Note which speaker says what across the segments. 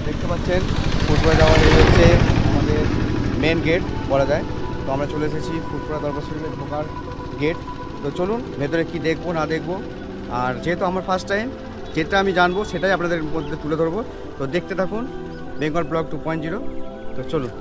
Speaker 1: দেখতে পাচ্ছেন ফুটবল যাওয়ার এই হচ্ছে আমাদের মেন গেট বলা যায়। তো আমরা চলে এসেছি ফুটবল দরবার শরীফে ঢোকার গেট। তো চলুন ভেতরে কি দেখবো না দেখবো, আর যেহেতু আমার ফার্স্ট টাইম যেটা আমি জানবো সেটাই আপনাদের মধ্যে তুলে ধরবো। তো দেখতে থাকুন বেঙ্গল ব্লগ 2.0। তো চলুন।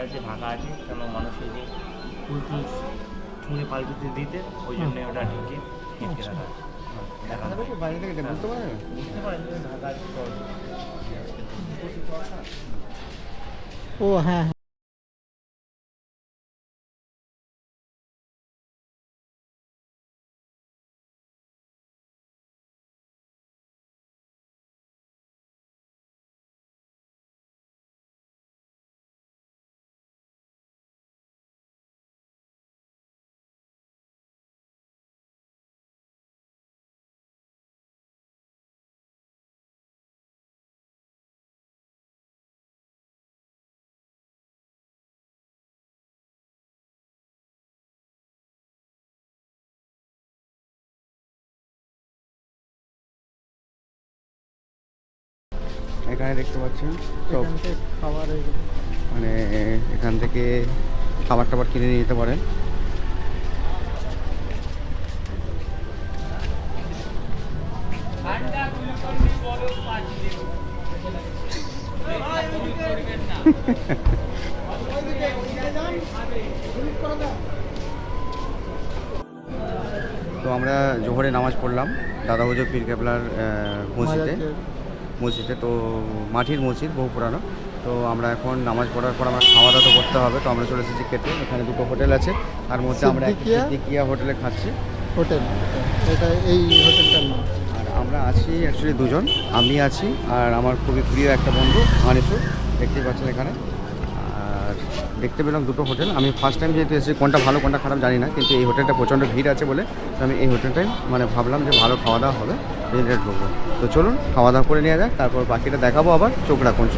Speaker 2: আছে ঢাকা আছে, কেন মানুষ ওই যে ফুল টুল ছুঁড়ে পাল্টিতে দিতে, ওই জন্য ওটা ঢেকে ঢেকে রাখা আছে। দেখা যাবে
Speaker 1: কি বাইরে থেকে বুঝতে পারা যাবে?
Speaker 2: বুঝতে পারেন যে ঢাকা আছে চল।
Speaker 3: ও হ্যাঁ,
Speaker 1: এখানে দেখতে পাচ্ছেন সব
Speaker 3: এখান থেকে খাবার হয়ে গেছে।
Speaker 1: মানে এখান থেকে খাবার টাবার কিনে নিয়ে যেতে পারেন। তো আমরা জোহরে নামাজ পড়লাম দাদা হুজুর পীর কেবলার মসজিদে। তো মাটির মসজিদ, বহু পুরানো। তো আমরা এখন নামাজ পড়ার পর আমরা খাওয়া দাওয়া তো করতে হবে, তো আমরা চলে এসেছি খেতে। এখানে দুটো হোটেল আছে, তার মধ্যে আমরা সিদ্দিকিয়া হোটেলে খাচ্ছি।
Speaker 3: হোটেল এটা এই হোটেলটার নাম।
Speaker 1: আর আমরা আছি অ্যাকচুয়ালি দুজন, আমি আছি আর আমার খুবই প্রিয় একটা বন্ধু আনিসুর, দেখতেই পাচ্ছেন এখানে। আর দেখতে পেলাম দুটো হোটেল। আমি ফার্স্ট টাইম যেহেতু এসেছি, কোনটা ভালো কোনটা খারাপ জানি না, কিন্তু এই হোটেলটা প্রচণ্ড ভিড় আছে বলে তো আমি এই হোটেলটাই মানে ভাবলাম যে ভালো খাওয়া দাওয়া হবে, এই রেট ঢুকবো। তো চলুন খাওয়া দাওয়া করে নেওয়া যাক, তারপর বাকিটা দেখাবো। আবার চোখ রাখুন।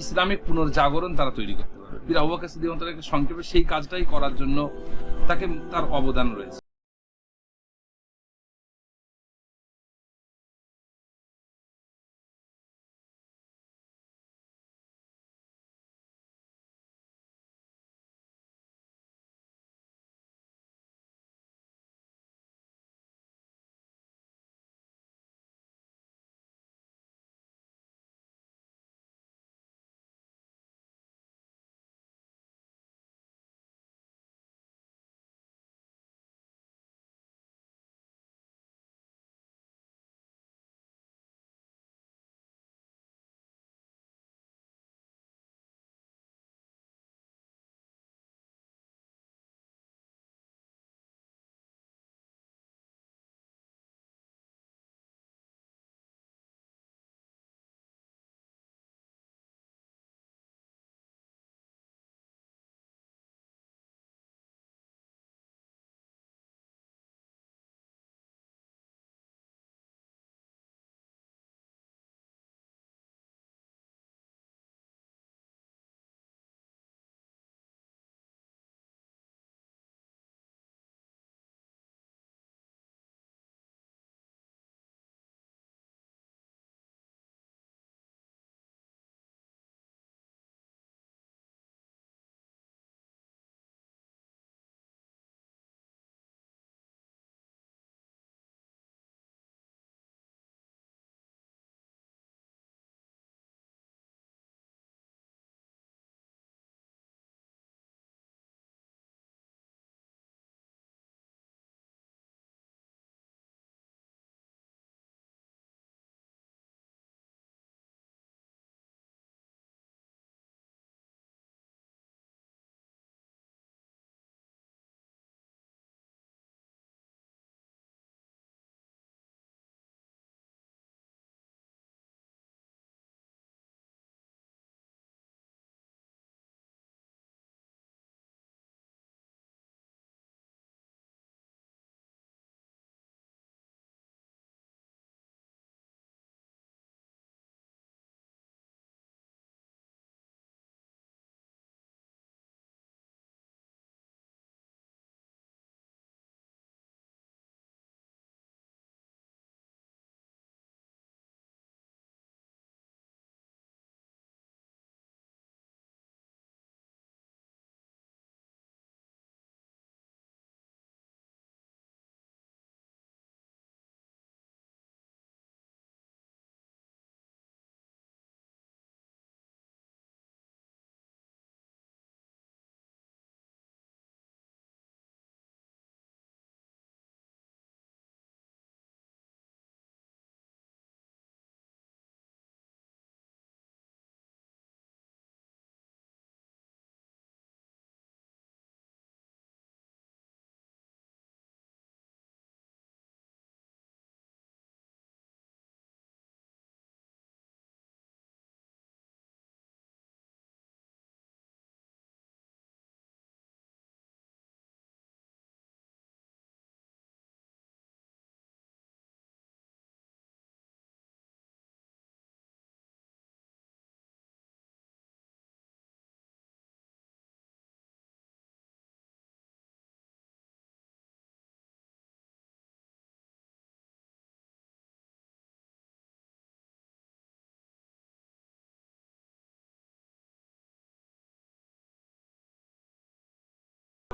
Speaker 4: ইসলামিক পুনর্জাগরণ তারা তৈরি করতে পারে। পীর আবু বকর সিদ্দিক রাদিয়াল্লাহু তাআলা সংক্ষেপে সেই কাজটাই করার জন্য তাকে তার অবদান রয়েছে।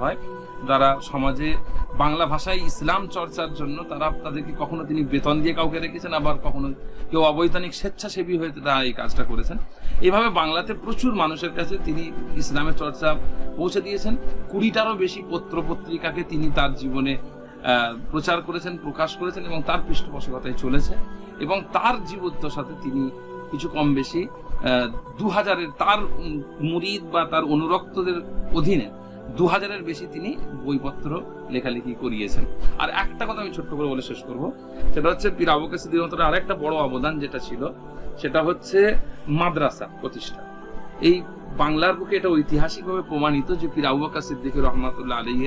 Speaker 4: হয় যারা সমাজে বাংলা ভাষায় ইসলাম চর্চার জন্য তাদেরকে কখনো তিনি বেতন দিয়ে কাউকে রেখেছেন, আবার কখনো কেউ অবৈতনিক স্বেচ্ছাসেবী হয়ে তারা এই কাজটা করেছেন। এইভাবে বাংলাতে প্রচুর মানুষের কাছে তিনি ইসলামের চর্চা পৌঁছে দিয়েছেন। 20টারও বেশি পত্র পত্রিকাকে তিনি তার জীবনে প্রচার করেছেন, প্রকাশ করেছেন এবং তার পৃষ্ঠপোষকতায় চলেছে। এবং তার জীবদ্দশার সাথে তিনি কিছু কম বেশি 2000-এর তার মুরিদ বা তার অনুরক্তদের অধীনে 2000-এর বেশি তিনি বইপত্র লেখালেখি করিয়েছেন। আর একটা কথা আমি ছোট্ট করে বলে শেষ করব, সেটা হচ্ছে পীর আবু বকর সিদ্দিক রহমাতুল্লাহ আরেকটা বড় অবদান যেটা ছিল, সেটা হচ্ছে মাদ্রাসা প্রতিষ্ঠা। এই বাংলার বুকে এটা ঐতিহাসিকভাবে প্রমাণিত যে পীর আবু বকর সিদ্দিক রহমাতুল্লাহ আলাইহি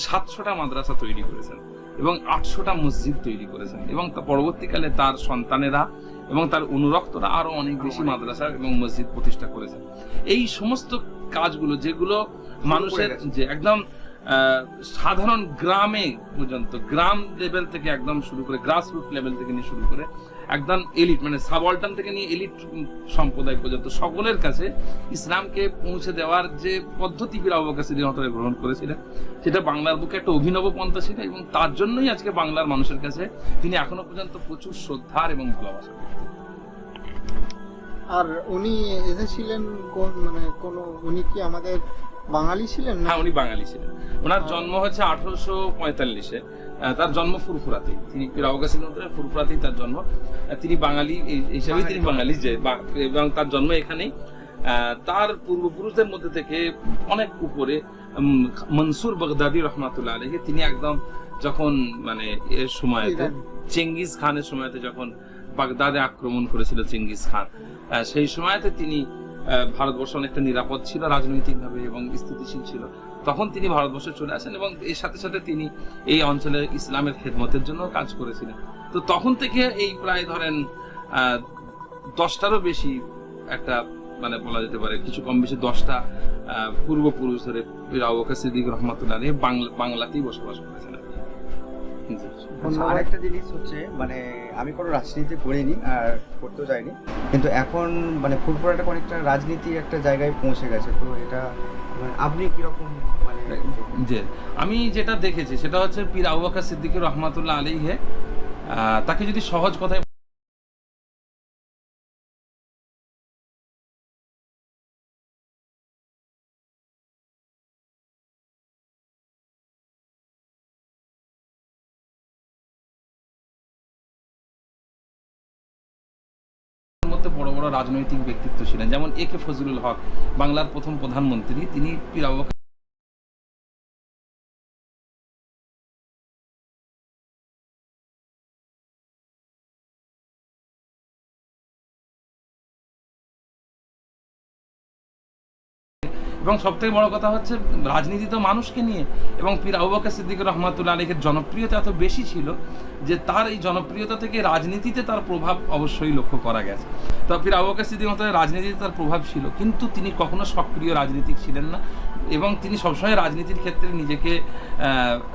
Speaker 4: 700টা মাদ্রাসা তৈরি করেছেন এবং 800টা মসজিদ তৈরি করেছেন, এবং পরবর্তীকালে তার সন্তানেরা এবং তার অনুরক্তরা আরো অনেক বেশি মাদ্রাসা এবং মসজিদ প্রতিষ্ঠা করেছেন। এই সমস্ত কাজগুলো যেগুলো মানুষের যে একদম সাধারণ গ্রামে পর্যন্ত, গ্রাম লেভেল থেকে একদম শুরু করে, গ্রাসরুট লেভেল থেকে নিয়ে শুরু করে একদম এলিট মানে সাবঅল্টার্ন থেকে নিয়ে এলিট সম্প্রদায় পর্যন্ত সকলের কাছে ইসলামকে পৌঁছে দেওয়ার যে পদ্ধতি পীর আবু বকর সিদ্দিক রহমাতুল্লাহ গ্রহণ করেছিলেন, সেটা বাংলার বুকে একটা অভিনব পন্থা ছিল এবং তার জন্যই আজকে বাংলার মানুষের কাছে তিনি এখনো পর্যন্ত প্রচুর শ্রদ্ধার এবং ভালোবাসা।
Speaker 3: আর উনি এসেছিলেন উনি কি আমাদের বাঙালি ছিলেন?
Speaker 4: হ্যাঁ, উনি বাঙালি ছিলেন। ওনার জন্ম হচ্ছে 1845-এ। তার জন্ম ফুরফুরাতেই। তিনি পীর আবু বকর সিদ্দিক রহমাতুল্লাহ ফুরফুরাতেই তার জন্ম। তিনি বাঙালি হিসাবেই তিনি বাঙালি, যে এবং তার জন্ম এখানেই। তার পূর্বপুরুষদের মধ্যে থেকে অনেক উপরে মনসুর বাগদাদি রহমাতুল্লাহ আলাইহি, তিনি একদম যখন মানে এর সময়তে চেঙ্গিজ খানের সময়তে যখন বাগদাদে আক্রমণ করেছিল চেঙ্গিজ খান, সেই সময়তে তিনি ভারতবর্ষ অনেকটা নিরাপদ ছিল রাজনৈতিকভাবে এবং স্থিতিশীল ছিল, তখন তিনি ভারতবর্ষে চলে আসেন এবং এর সাথে সাথে তিনি এই অঞ্চলে ইসলামের খেদমতের জন্য কাজ করেছিলেন। তো তখন থেকে এই প্রায় ধরেন 10টারও বেশি একটা মানে বলা যেতে পারে কিছু কম বেশি 10টা পূর্বপুরুষ ধরে পীর আবু বকর সিদ্দিক রহমাতুল্লাহ আলাইহি বাংলাতেই বসবাস করেছেন।
Speaker 1: আরেকটা জিনিস হচ্ছে মানে আমি কোনো রাজনীতি করিনি আর করতেও যাইনি, কিন্তু এখন মানে ফুরফুরাটা অনেকটা রাজনীতির একটা জায়গায় পৌঁছে গেছে। তো এটা মানে আপনি কিরকম মানে
Speaker 4: যে আমি যেটা দেখেছি সেটা হচ্ছে পীর আবু বকর সিদ্দিক রহমাতুল্লাহ আলাইহি তাকে যদি সহজ কথায় বড় বড় রাজনৈতিক ব্যক্তিত্ব ছিলেন, যেমন একে ফজলুল হক, বাংলার প্রথম প্রধানমন্ত্রী, তিনি পীর আবু বকর এবং সব থেকে বড় কথা হচ্ছে রাজনীতি তো মানুষকে নিয়ে, এবং পীর আবু বকর সিদ্দিক রহমাতুল্লাহ আলাইহির জনপ্রিয়তা এত বেশি ছিল যে তার এই জনপ্রিয়তা থেকে রাজনীতিতে তার প্রভাব অবশ্যই লক্ষ্য করা গেছে। তো পীর আবু বকর সিদ্দিক রহমাতুল্লাহ রাজনীতিতে তার প্রভাব ছিল, কিন্তু তিনি কখনো সক্রিয় রাজনীতিক ছিলেন না এবং তিনি সবসময় রাজনীতির ক্ষেত্রে নিজেকে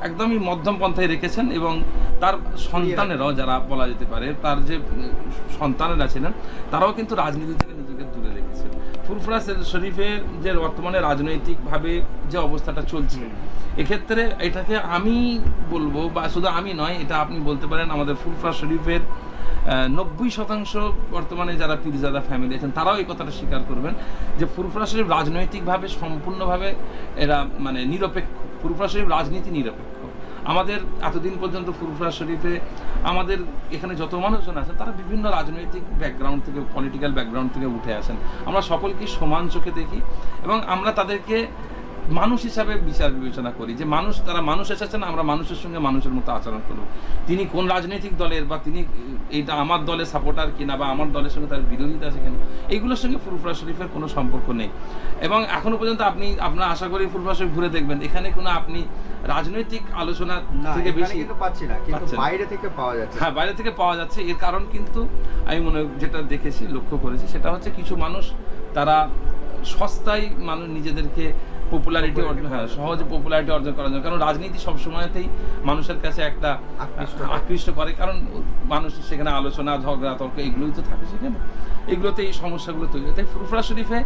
Speaker 4: একদমই মধ্যম পন্থায় রেখেছেন। এবং তার সন্তানেরাও, যারা বলা যেতে পারে তার যে সন্তানেরা ছিলেন, তারাও কিন্তু রাজনীতি থেকে নিজেকে দূরে রেখেছেন। ফুরফুরা শরীফের যে বর্তমানে রাজনৈতিকভাবে যে অবস্থাটা চলছে, এক্ষেত্রে এটাকে আমি বলবো, বা শুধু আমি নয়, এটা আপনি বলতে পারেন আমাদের ফুরফুরা শরীফের 90% বর্তমানে যারা পীরজাদা ফ্যামিলি আছেন তারাও এই কথাটা স্বীকার করবেন যে ফুরফুরা শরীফ রাজনৈতিকভাবে সম্পূর্ণভাবে এরা মানে নিরপেক্ষ। ফুরফুরা শরীফ রাজনীতি নিরপেক্ষ। আমাদের এতদিন পর্যন্ত ফুরফুরা শরীফে আমাদের এখানে যত মানুষজন আছেন তারা বিভিন্ন রাজনৈতিক ব্যাকগ্রাউন্ড থেকে, পলিটিক্যাল ব্যাকগ্রাউন্ড থেকে উঠে আসেন। আমরা সকলকে সমান চোখে দেখি এবং আমরা তাদেরকে মানুষ হিসাবে বিচার বিবেচনা করি যে তারা মানুষ এসেছেন, আমরা মানুষের সঙ্গে মানুষের মতো আচরণ করব। তিনি কোন রাজনৈতিক দলের বা তিনি এইটা আমার দলের সাপোর্টার কিনা বা আমার দলের সঙ্গে তার বিরোধিতা আছে কিনা, এইগুলোর সঙ্গে ফুরফুরা শরীফের কোনো সম্পর্ক নেই। এবং এখনো পর্যন্ত আপনারা আশা করি ফুরফুরা শরীফ ঘুরে দেখবেন, এখানে কোনো আপনি রাজনৈতিক আলোচনা থেকে বেশি
Speaker 1: পাচ্ছি না, কিন্তু বাইরে থেকে পাওয়া যাচ্ছে।
Speaker 4: হ্যাঁ, বাইরে থেকে পাওয়া যাচ্ছে। এর কারণ কিন্তু আমি মনে যেটা দেখেছি, লক্ষ্য করেছি, সেটা হচ্ছে কিছু মানুষ তারা সস্তায় মানুষ নিজেদেরকে পপুলারিটি অর্জন, হ্যাঁ সহজে পপুলারিটি অর্জন করার জন্য। কারণ রাজনীতি সবসময়তেই মানুষের কাছে একটা আকৃষ্ট করে, কারণ মানুষ সেখানে আলোচনা, ঝগড়া, তর্ক এগুলোই তো থাকে সেখানে, এগুলোতে এই সমস্যাগুলো তৈরি হয়। তাই ফুরফুরা শরীফে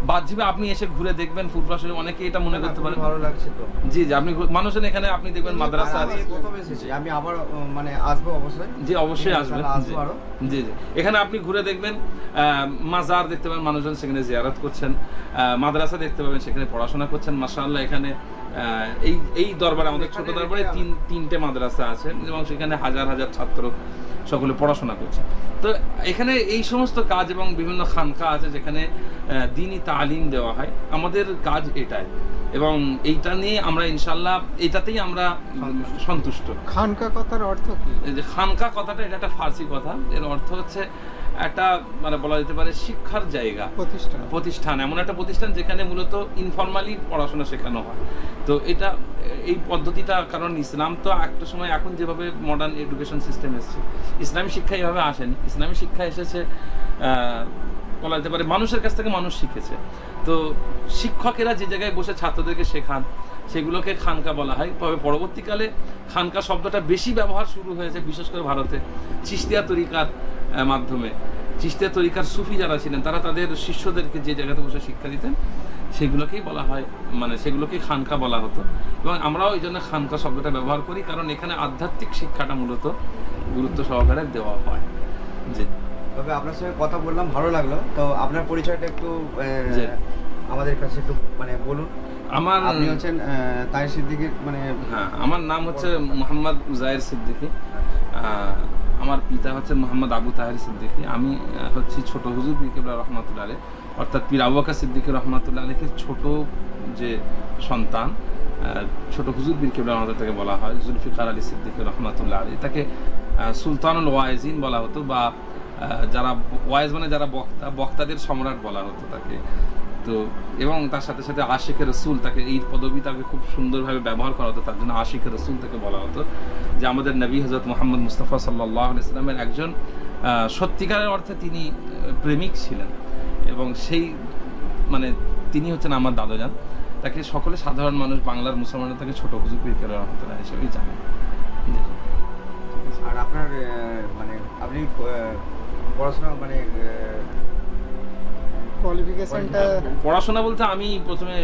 Speaker 4: বাহ্যিকভাবে আপনি এসে ঘুরে দেখবেন, ফুরফুরা শরীফ অনেকে এটা মনে করতে পারেন
Speaker 1: ভালো লাগছে তো।
Speaker 4: জি জি, আপনি মানুষের এখানে আপনি দেখবেন মাদ্রাসা আছে।
Speaker 1: প্রথম এসেছি, আমি আবার মানে আসবো অবশ্যই।
Speaker 4: জি অবশ্যই আসবেন।
Speaker 1: আসবো আরো।
Speaker 4: জি জি, এখানে আপনি ঘুরে দেখবেন, মাজার দেখতে পাবেন, মানুষজন সেখানে জিয়ারত করছেন, মাদ্রাসা দেখতে পাবেন, সেখানে পড়াশোনা করছেন। মাশাআল্লাহ, এখানে এই দরবারে, আমাদের ছোট দরবারে তিনটে মাদ্রাসা আছে এবং সেখানে হাজার হাজার ছাত্র সকলে পড়াশোনা করছে। তো এখানে এই সমস্ত কাজ এবং বিভিন্ন খানকা আছে যেখানে দ্বীনি তালিম দেওয়া হয়। আমাদের কাজ এটাই, এবং এইটা নিয়ে আমরা ইনশাল্লাহ এটাতেই আমরা সন্তুষ্ট।
Speaker 3: খানকা কথার অর্থ কি?
Speaker 4: এই যে খানকা কথাটা, এটা একটা ফার্সি কথা, এর অর্থ হচ্ছে একটা মানে বলা যেতে পারে শিক্ষার জায়গা, প্রতিষ্ঠান, এমন একটা প্রতিষ্ঠান যেখানে মূলত ইনফরমালি পড়াশোনা শেখানো হয়। তো এটা এই পদ্ধতিটা, কারণ ইসলাম তো একটা সময়, এখন যেভাবে মডার্ন এডুকেশন সিস্টেম এসেছে, ইসলামী শিক্ষা এইভাবে আসেনি। ইসলামী শিক্ষা এসেছে বলা যেতে পারে মানুষের কাছ থেকে মানুষ শিখেছে। তো শিক্ষকেরা যে জায়গায় বসে ছাত্রদেরকে শেখান সেগুলোকে খানকা বলা হয়। তবে পরবর্তীকালে খানকা শব্দটা বেশি ব্যবহার শুরু হয়েছে বিশেষ করে ভারতে চিশতিয়া তরিকার মাধ্যমে। চিশতিয়া তরিকার সুফি যারা ছিলেন তারা তাদের শিষ্যদেরকে যে জায়গাতে বসে শিক্ষা দিতেন সেগুলোকেই বলা হয়, মানে সেগুলোকেই খানকা বলা হতো। এবং আমরাও এই জন্য খানকা শব্দটা ব্যবহার করি, কারণ এখানে আধ্যাত্মিক শিক্ষাটা মূলত গুরুত্ব সহকারে দেওয়া হয়। জি,
Speaker 1: তবে আপনার সঙ্গে কথা বললাম, ভালো লাগলো। তো আপনার পরিচয়টা একটু আমাদের কাছে একটু মানে বলুন। আপনি হচ্ছেন তাহির সিদ্দিকীর মানে?
Speaker 4: হ্যাঁ, আমার নাম হচ্ছে মোহাম্মদ উজায়ের সিদ্দিকী। আমার পিতা হচ্ছে মোহাম্মদ আবু তাহের সিদ্দিকী। আমি হচ্ছি ছোট হুজুর পীর কেবলা রহমাতুল্লাহ আলাইহ, অর্থাৎ পীর আবু বকর সিদ্দিকী রহমাতুল্লাহ আলাইহের ছোট যে সন্তান, ছোট হুজুর পীর কেবলা রহমাতুল্লাহ তাকে বলা হয়। জুলফিকার আলী সিদ্দিকী রহমাতুল্লাহ আলাইহ, তাকে সুলতানুল ওয়াইজিন বলা হতো, বা যারা ওয়াইজ মানে যারা বক্তাদের সম্রাট বলা হতো তাকে। তো এবং তার সাথে সাথে আশিকে রসুল, তাকে এই পদবী তাকে খুব সুন্দরভাবে ব্যবহার করা হতো, তার জন্য আশিকে রসুল তাকে বলা হতো, যে আমাদের নবী হযরত মুহাম্মদ মুস্তাফা সাল্লাল্লাহু আলাইহি সাল্লামের একজন সত্যিকারের অর্থে তিনি প্রেমিক ছিলেন, এবং সেই মানে তিনি হচ্ছেন আমার দাদাজান। তাকে সকলে সাধারণ মানুষ, বাংলার মুসলমানরা তাকে ছোট হুজুর পীর কেবলা রহমাতুল্লাহ হিসেবেই জানে।
Speaker 1: আর আপনার মানে আপনি পড়াশোনা মানে
Speaker 3: কোয়ালিফিকেশনটা?
Speaker 4: পড়াশোনা বলতে আমি প্রথমে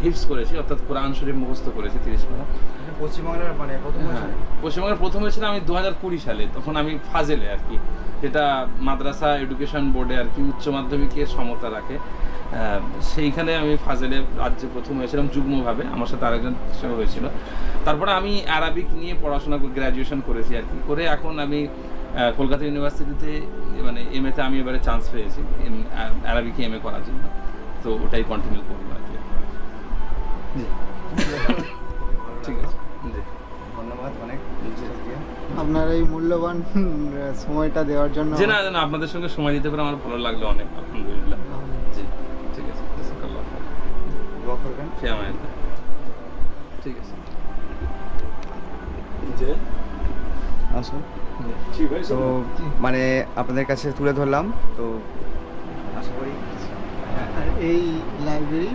Speaker 4: হিফজ করেছি, অর্থাৎ কোরআন শরীফ মুখস্থ করেছি 30 পারা।
Speaker 1: পশ্চিমবাংলার মানে প্রথম?
Speaker 4: পশ্চিমবঙ্গের প্রথম হয়েছিল আমি 2020 সালে, তখন আমি ফাজেলে আর কি, যেটা মাদ্রাসা এডুকেশন বোর্ডে আর কি উচ্চ মাধ্যমিকের সমতা রাখে, সেইখানে আমি ফাজেলে রাজ্যে প্রথম হয়েছিলাম যুগ্মভাবে, আমার সাথে আরেকজন হয়েছিল। তারপরে আমি আরবিক নিয়ে পড়াশোনা গ্র্যাজুয়েশন করেছি আর কি, করে এখন আমি কলকাতা ইউনিভার্সিটিতে মানে এমএতে আমি এবারে চান্স পেয়েছি আরবিকে এমএ করার জন্য, তো ওটাই কন্টিনিউ করবো আর কি। ঠিক আছে,
Speaker 1: ধন্যবাদ অনেক
Speaker 4: আপনার
Speaker 3: এই মূল্যবান সময়টা দেওয়ার জন্য।
Speaker 4: যে না আপনাদের সঙ্গে সময় দিতে পারে আমার ভালো লাগলো অনেক, আলহামদুলিল্লাহ। জি ঠিক আছে,
Speaker 1: দোয়া করবেন।
Speaker 4: ঠিক আছে,
Speaker 1: আসুন। তো মানে আপনাদের কাছে তুলে ধরলাম, তো আশা করি।
Speaker 3: আর এই লাইব্রেরি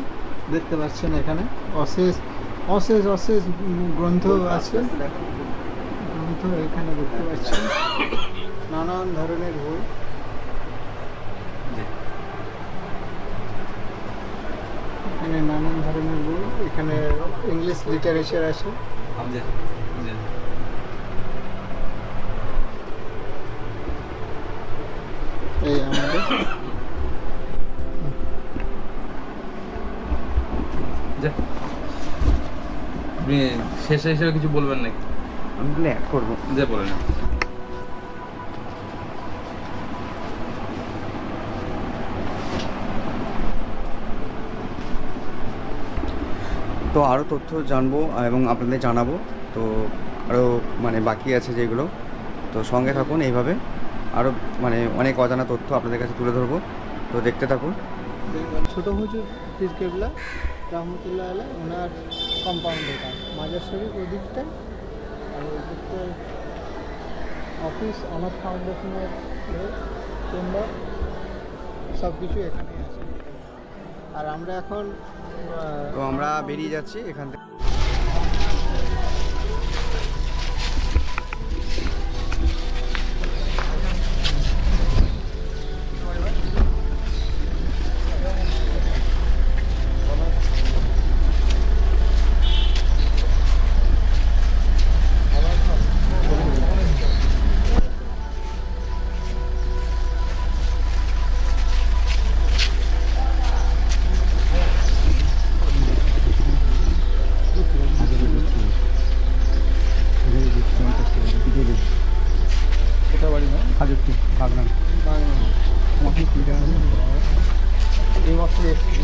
Speaker 3: দেখতে পাচ্ছেন, এখানে অশেষ অশেষ অশেষ গ্রন্থ আছে। গ্রন্থ এখানে দেখতে পাচ্ছেন, নানান ধরনের বই। এখানে নানান ধরনের বই, এখানে ইংলিশ লিটারেচার আছে। এই আমাদের
Speaker 4: আপনি শেষে হিসেবে কিছু বলবেন নাকি?
Speaker 1: আমি বলে অ্যাড করবো,
Speaker 4: যে বলেন।
Speaker 1: তো আরও তথ্য জানবো এবং আপনাদের জানাবো। তো আরও মানে বাকি আছে যেগুলো, তো সঙ্গে থাকুন। এইভাবে আরও মানে অনেক অজানা তথ্য আপনাদের কাছে তুলে ধরবো, তো দেখতে থাকুন।
Speaker 3: ছোট হুজুর পীর কেবলা রহমতুল্লাহ আলাইহ, ওনার কম্পাউন্ড এটা, মাজার শরীফ ওদিকটায়, আর ওদিকটায় অফিস, আমার ফাউন্ডেশনের চেম্বার, সব কিছু এখানেই আছে। আর আমরা এখন
Speaker 1: তো আমরা বেরিয়ে যাচ্ছি এখান থেকে।
Speaker 3: কোথায় বাড়ি না?
Speaker 1: হাজরটি বাগনান।
Speaker 3: এই মাত্র এসেছি।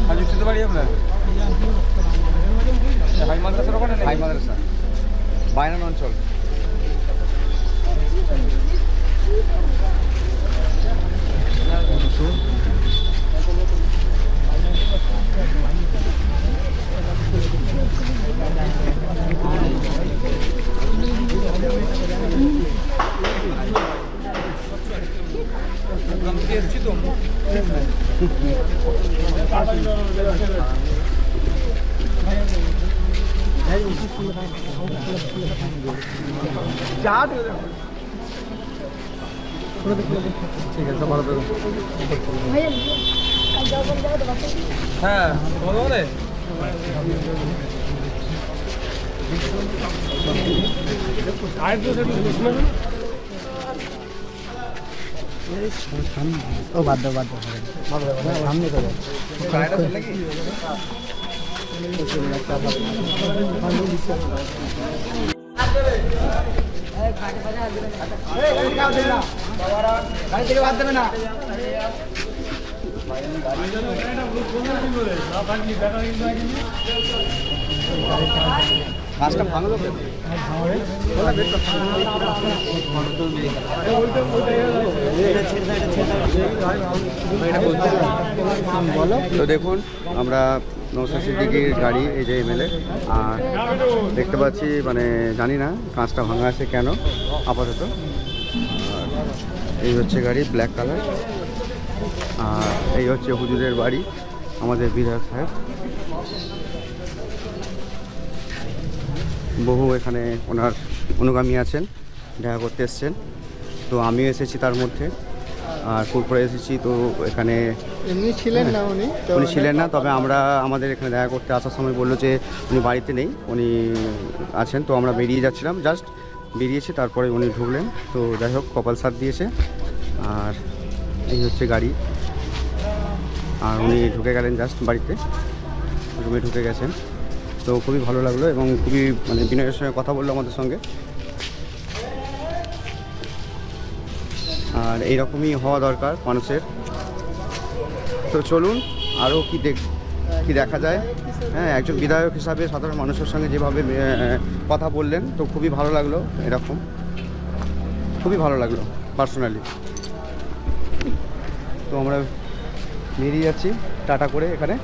Speaker 1: হাজরটি বাড়ি আপনার? হাই মাদ্রাসার ওখানে? হাই মাদ্রাসা, বাইনান অঞ্চল। এসছি তো ঠিক আছে, ভালো থাকো। হ্যাঁ, বলে
Speaker 3: ও বাদ দাও বাদ দাও সামনে তো
Speaker 1: গাছটা ভাঙলো কেন? তো দেখুন, আমরা নওশাদ সিদ্দিকীর গাড়ি, এই যে এমএলএ, আর দেখতে পাচ্ছি মানে জানি না কাঁচটা ভাঙা আছে কেন আপাতত। আর এই হচ্ছে গাড়ি, ব্ল্যাক কালার। আর এই হচ্ছে হুজুরের বাড়ি, আমাদের বিধায়ক সাহেব। বহু এখানে ওনার অনুগামী আছেন, দেখা করতে এসছেন। তো আমিও এসেছি তার মধ্যে, আর ফুরফুরা এসেছি। তো এখানে
Speaker 3: এমনি ছিলেন না উনি?
Speaker 1: উনি ছিলেন না, তবে আমরা আমাদের এখানে দেখা করতে আসার সময় বললো যে উনি বাড়িতে নেই, উনি আছেন। তো আমরা বেরিয়ে যাচ্ছিলাম, জাস্ট বেরিয়েছি, তারপরে উনি ঢুকলেন। তো যাই হোক, কপাল সাথ দিয়েছে। আর এই হচ্ছে গাড়ি, আর উনি ঢুকে গেলেন জাস্ট বাড়িতে, রুমে ঢুকে গেছেন। তো খুবই ভালো লাগলো এবং খুবই মানে বিনয়ের সঙ্গে কথা বললো আমাদের সঙ্গে। আর এইরকমই হওয়া দরকার মানুষের। তো চলুন আরও কি দেখা যায়। হ্যাঁ, একজন বিধায়ক হিসাবে সাধারণ মানুষের সঙ্গে যেভাবে কথা বললেন, তো খুবই ভালো লাগলো। এরকম খুবই ভালো লাগলো পার্সোনালি। তো আমরা বেরিয়ে যাচ্ছি টাটা করে এখানে।